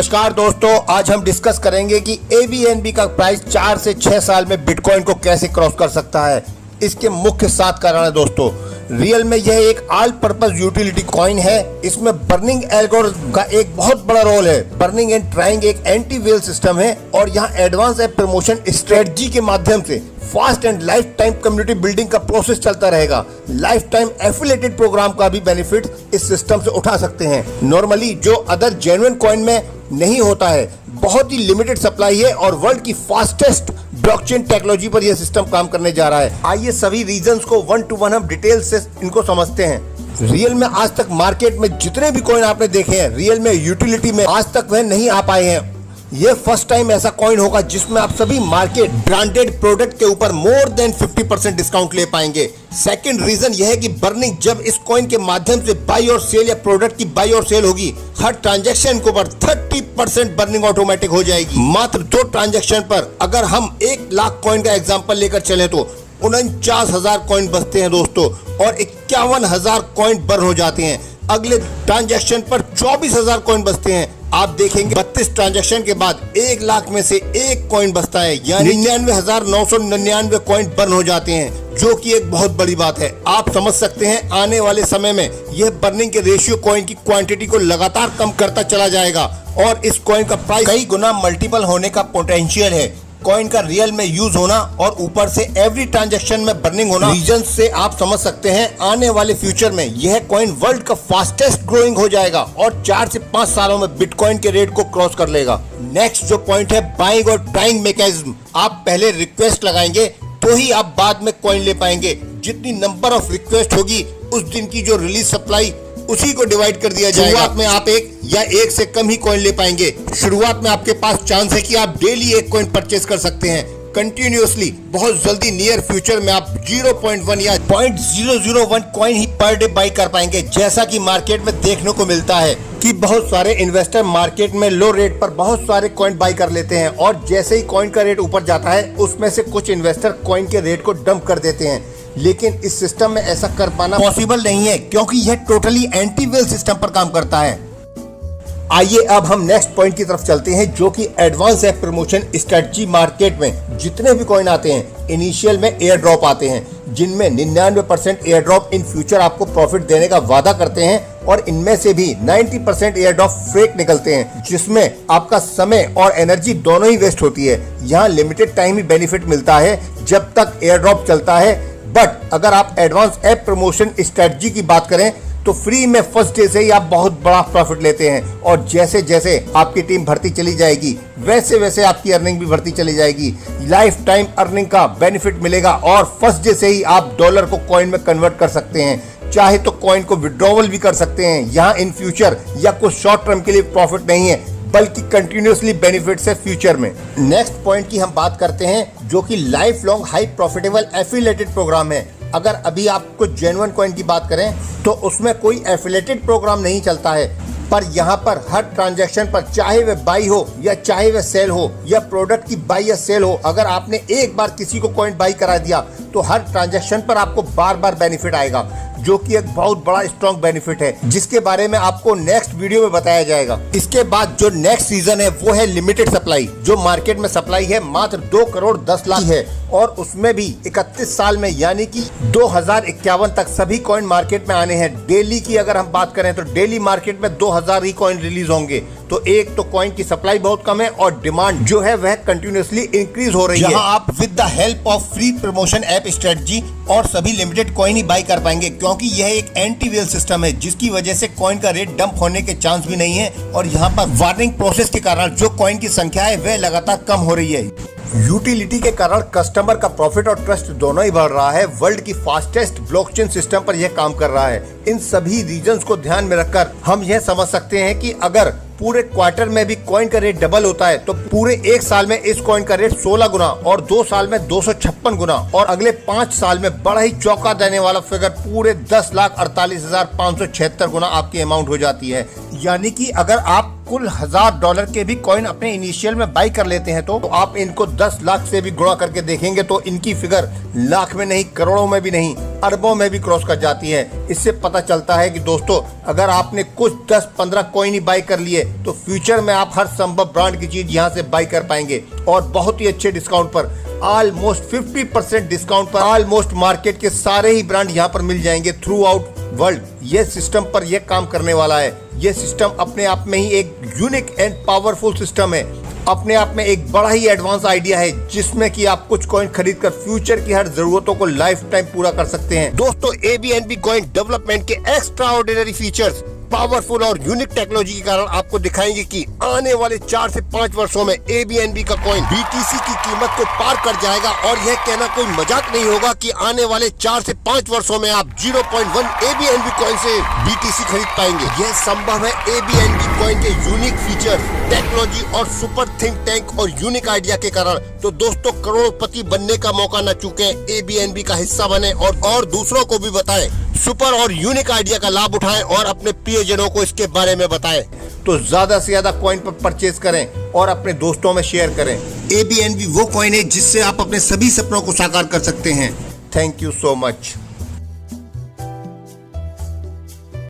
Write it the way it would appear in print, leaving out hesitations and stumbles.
नमस्कार दोस्तों, आज हम डिस्कस करेंगे कि एबीएनबी का प्राइस 4 से 6 साल में बिटकॉइन को कैसे क्रॉस कर सकता है। इसके मुख्य 7 कारण है दोस्तों। रियल में यह एक ऑल पर्पस यूटिलिटी कॉइन है। इसमें बर्निंग एल्गोरिथम का एक बहुत बड़ा रोल है। बर्निंग एंड ट्राइंग एक एंटी वेल सिस्टम है और यहाँ एडवांस ऐप प्रमोशन स्ट्रेटजी के माध्यम से fast and life time community building का प्रोसेस चलता रहेगा। लाइफ टाइम एफिलिएटेड प्रोग्राम का भी बेनिफिट इस सिस्टम से उठा सकते हैं। नॉर्मली जो अदर जेन्युइन कॉइन में नहीं होता है। बहुत ही लिमिटेड सप्लाई है और वर्ल्ड की फास्टेस्ट ब्लॉकचेन टेक्नोलॉजी पर यह सिस्टम काम करने जा रहा है। आइए सभी रीजंस को 1 to 1 हम डिटेल से इनको समझते हैं। रियल में आज तक मार्केट में जितने भी कॉइन आपने देखे हैं, रियल में यूटिलिटी में आज तक वह नहीं आ पाए हैं। ये फर्स्ट टाइम ऐसा कॉइन होगा जिसमें आप सभी मार्केट ब्रांडेड प्रोडक्ट के ऊपर मोर देन 50% डिस्काउंट ले पाएंगे। सेकंड रीजन यह है कि बर्निंग जब इस कॉइन के माध्यम से बाई और सेल या प्रोडक्ट की बाई और सेल होगी, हर ट्रांजैक्शन के ऊपर 30% बर्निंग ऑटोमेटिक हो जाएगी। मात्र 2 ट्रांजैक्शन पर अगर हम 1 लाख कॉइन का एग्जाम्पल लेकर चले तो 49,000 कॉइन बचते हैं दोस्तों और 51,000 कॉइन बर्न हो जाते हैं। अगले ट्रांजैक्शन पर 24,000 कॉइन बचते हैं। आप देखेंगे 32 ट्रांजैक्शन के बाद 1 लाख में से 1 कॉइन बचता है, यानी 99,999 कॉइन बर्न हो जाते हैं, जो कि एक बहुत बड़ी बात है। आप समझ सकते हैं आने वाले समय में यह बर्निंग के रेशियो कॉइन की क्वांटिटी को लगातार कम करता चला जाएगा और इस कॉइन का प्राइस कई गुना मल्टीपल होने का पोटेंशियल है। कॉइन का रियल में यूज होना और ऊपर से एवरी ट्रांजैक्शन में बर्निंग होना, रीजन से आप समझ सकते हैं आने वाले फ्यूचर में यह कॉइन वर्ल्ड का फास्टेस्ट ग्रोइंग हो जाएगा और 4 से 5 सालों में बिटकॉइन के रेट को क्रॉस कर लेगा। नेक्स्ट जो पॉइंट है बाइंग और ट्राइंग मैकेनिज्म। आप पहले रिक्वेस्ट लगाएंगे तो ही आप बाद में कॉइन ले पाएंगे। जितनी नंबर ऑफ रिक्वेस्ट होगी उस दिन की जो रिलीज सप्लाई उसी को डिवाइड कर दिया जाएगा। शुरुआत में आप 1 से कम ही कॉइन ले पाएंगे। शुरुआत में आपके पास चांस है कि आप डेली 1 कॉइन परचेज कर सकते हैं कंटिन्यूअसली। बहुत जल्दी नियर फ्यूचर में आप 0.1 या 0.001 coin he per day by कर पाएंगे, जैसा कि मार्केट में देखने को मिलता है कि बहुत सारे इन्वेस्टर मार्केट में लो रेट पर बहुत सारे कॉइन बाई कर लेते हैं और जैसे ही कॉइन का रेट ऊपर जाता है उसमें से कुछ इन्वेस्टर कॉइन के रेट को डंप कर देते हैं। लेकिन इस सिस्टम में ऐसा कर पाना पॉसिबल नहीं है क्योंकि यह टोटली एंटी वेल सिस्टम पर काम करता है। आइए अब हम नेक्स्ट पॉइंट की तरफ चलते हैं, जो कि advance app promotion strategy. Market में जितने भी कॉइन आते हैं इनिशियल में एयर ड्रॉप आते हैं, जिनमें 99% एयर ड्रॉप इन फ्यूचर आपको प्रॉफिट देने का वादा करते हैं और इनमें से भी 90% एयर ड्रॉप फेक निकलते हैं, जिसमें आपका समय और एनर्जी दोनों ही वेस्ट होती है। यहाँ लिमिटेड टाइम ही बेनिफिट मिलता है जब तक एयर ड्रॉप चलता है। बट अगर आप एडवांस ऐप प्रमोशन स्ट्रेटजी की बात करें तो फ्री में फर्स्ट डे से ही आप बहुत बड़ा प्रॉफिट लेते हैं और जैसे जैसे आपकी टीम बढ़ती चली जाएगी वैसे वैसे आपकी अर्निंग भी बढ़ती चली जाएगी। लाइफ टाइम अर्निंग का बेनिफिट मिलेगा और फर्स्ट डे से ही आप डॉलर को कॉइन में कन्वर्ट कर सकते हैं। चाहे तो कॉइन को विड्रॉवल भी कर सकते हैं। यहाँ इन फ्यूचर या कुछ शॉर्ट टर्म के लिए प्रॉफिट नहीं है बल्कि कंटिन्यूअसली बेनिफिट्स है फ्यूचर में। नेक्स्ट पॉइंट की हम बात करते हैं, जो कि life long high profitable affiliated program है। अगर अभी आप कुछ जेन्युइन कॉइन की बात करें तो उसमें कोई एफिलिएटेड प्रोग्राम नहीं चलता है, पर यहाँ पर हर ट्रांजैक्शन पर चाहे वह बाई हो या चाहे वह सेल हो या प्रोडक्ट की बाई या सेल हो, अगर आपने एक बार किसी को कॉइन बाई करा दिया तो हर ट्रांजैक्शन पर आपको बार बार बेनिफिट आएगा, जो कि एक बहुत बड़ा स्ट्रॉन्ग बेनिफिट है, जिसके बारे में आपको नेक्स्ट वीडियो में बताया जाएगा। इसके बाद जो नेक्स्ट सीजन है वो है लिमिटेड सप्लाई। जो मार्केट में सप्लाई है मात्र 2 करोड़ 10 लाख है और उसमें भी 31 साल में यानी कि 2051 तक सभी कॉइन मार्केट में आने हैं। डेली की अगर हम बात करें तो डेली मार्केट में 2000 ही कॉइन रिलीज होंगे। तो एक तो कॉइन की सप्लाई बहुत कम है और डिमांड जो है वह कंटिन्यूअसली इंक्रीज हो रही है। जहां आप with the help of free promotion app strategy और सभी लिमिटेड कॉइन ही बाई कर पाएंगे, क्योंकि यह एक एंटी वेल सिस्टम है जिसकी वजह से कॉइन का रेट डंप होने के चांस भी नहीं है और यहाँ पर वार्निंग प्रोसेस के कारण जो कॉइन की संख्या है वह लगातार कम हो रही है। यूटिलिटी के कारण कस्टमर का प्रॉफिट और ट्रस्ट दोनों ही बढ़ रहा है। वर्ल्ड की फास्टेस्ट ब्लॉकचेन सिस्टम पर यह काम कर रहा है। इन सभी रीजंस को ध्यान में रखकर हम यह समझ सकते हैं कि अगर पूरे क्वार्टर में भी कॉइन का रेट डबल होता है तो पूरे 1 साल में इस कॉइन का रेट 16 गुना और 2 साल में 256 गुना और अगले 5 साल में बड़ा ही चौंका देने वाला फिगर पूरे 10,48,576 गुना आपकी अमाउंट हो जाती है। यानी कि अगर आप कुल $1000 के भी कॉइन अपने इनिशियल में बाई कर लेते हैं तो आप इनको 10 लाख से भी गुणा करके देखेंगे तो इनकी फिगर लाख में नहीं, करोड़ों में भी नहीं, अरबों में भी क्रॉस कर जाती है। इससे पता चलता है कि दोस्तों अगर आपने कुछ 10-15 कॉइन ही बाई कर लिए तो फ्यूचर में आप हर संभव ब्रांड की चीज यहाँ से बाई कर पाएंगे और बहुत ही अच्छे डिस्काउंट पर, ऑलमोस्ट 50% डिस्काउंट पर। ऑलमोस्ट मार्केट के सारे ही ब्रांड यहाँ पर मिल जाएंगे थ्रू आउट वर्ल्ड। ये सिस्टम पर यह काम करने वाला है। ये सिस्टम अपने आप में ही एक यूनिक एंड पावरफुल सिस्टम है, अपने आप में एक बड़ा ही एडवांस आइडिया है जिसमें कि आप कुछ कॉइन खरीद कर फ्यूचर की हर जरूरतों को लाइफ टाइम पूरा कर सकते हैं। दोस्तों ABNB कॉइन डेवलपमेंट के एक्स्ट्रा ऑर्डिनरी फीचर्स, पावरफुल और यूनिक टेक्नोलॉजी के कारण आपको दिखाएंगे कि आने वाले 4 से 5 वर्षों में ABNB का कॉइन BTC की कीमत को पार कर जाएगा। और यह कहना कोई मजाक नहीं होगा कि आने वाले 4 से 5 वर्षों में आप 0.1 ABNB कॉइन से BTC खरीद पाएंगे। यह संभव है ABNB कॉइन के यूनिक फीचर, टेक्नोलॉजी और सुपर थिंक टैंक और यूनिक आइडिया के कारण। तो दोस्तों करोड़पति बनने का मौका न चूके, ABNB का हिस्सा बने और दूसरों को भी बताएं, सुपर और यूनिक आइडिया का लाभ उठाएं और अपने प्रियजनों को इसके बारे में बताएं। तो ज्यादा से ज्यादा कॉइन पर परचेज करें और अपने दोस्तों में शेयर करें। ABNB वो कॉइन है जिससे आप अपने सभी सपनों को साकार कर सकते हैं। Thank you so much.